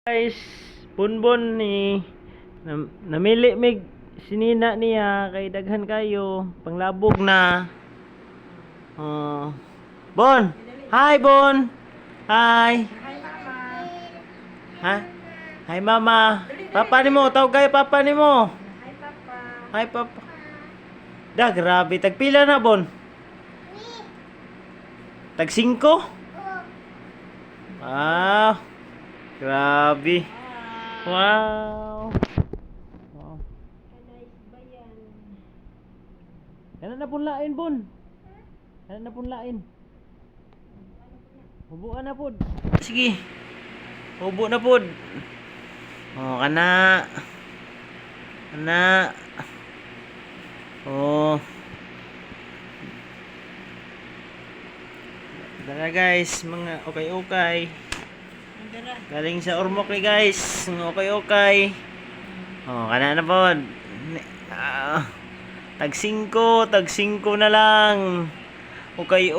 Guys, bunbun ni namili mig sinina niya kay daghan kayo panglabog na. Oh. Bon. Hi Bon. Hi. Ha? Hi mama. Papa nimo, tawag kayo papa nimo. Hi, Papa. Hi papa. Da grabe tagpila na Bon. Tag 5? Ah. Grabe. Wow. Wow. Kana na punlain, Bon. Kana na punlain. Hubuan na pod. Sige. Hubo na pod. Oh, kana. Kana. Oh. Tara guys, mga okay-okay. Galing sa Ormoc ni guys. Okay. Oh, kana na pod. Tag 5 na lang. Okay,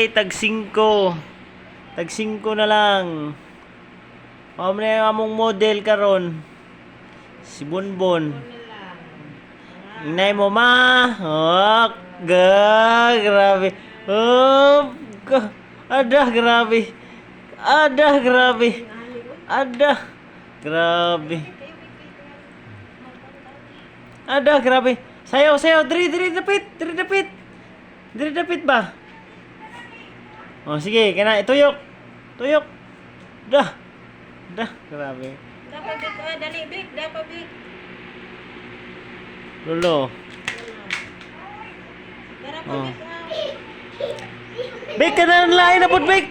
tag 5. Tag 5 na lang. Mao na among model karon. Si Bonbon. Inay mo ma. Oh, grabe. Oh, grabe. Grabe. Grabe. Sayaw. Diri dapit ba? Oh, sige, kana tuyok. Dah, grabe. Dapat big, dali big, dapat big. Lolo. Dapat Oh. big. Bek ka na lain na pod, Bek.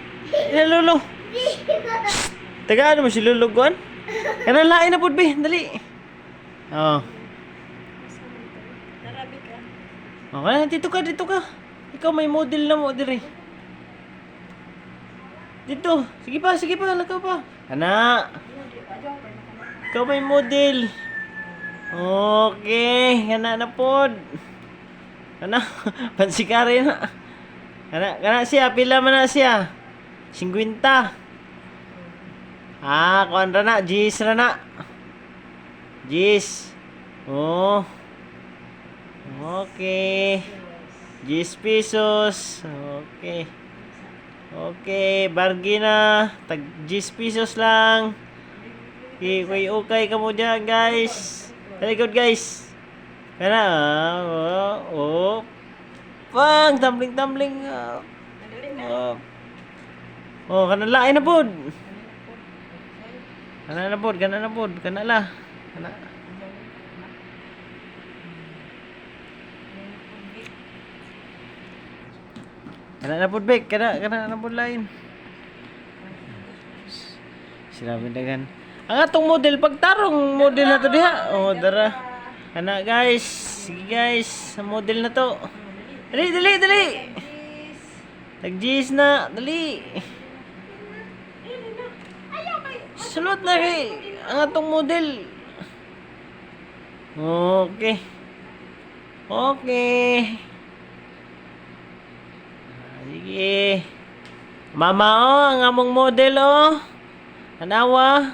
Lolo. Tagaan mo si Lolo Guan. Kana lain na pod, Be. Dali. Oh. Dapat big. Oh, kana dito ka. Ikaw may model na mo diri. Dito. Sige pa, lakaw pa. Kana. Ikaw may model. Okay, kana na pod. Kana pansikari na. Kana siya, pila man na siya. 50. Kuan ra na, Gis ra na. Gis. Oh. Okay. 10 pesos. Okay, bargain na. Tag 10 pesos lang. Okay ka mo dyan, guys. Very good, guys. Kana, oh. Pang, tumbling. Oh, kana lain na pod. Kana la. Kana. Kana na pod, Bek. Kana na pod lain. Sinabi dagan. Ang atong model pagtarong model na to diha. Oh, dara. Kana guys. Sige guys, sa model na to. Dali. Tag-G's na, dali. Sulot na kay ang atong model. Okay. Sige. Mama ang among model Anawa.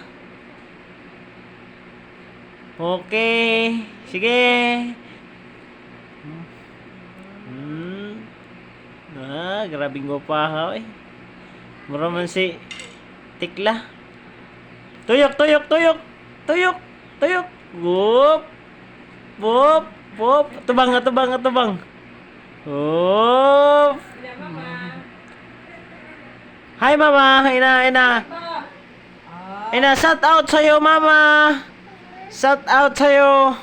Okay. Sige. Grabing gupahaw eh. Mura man si Tikla. Tuyok. Wop. Tubang. Wop. Hi mama. Ina, shout out sa'yo mama. Shout out sa'yo.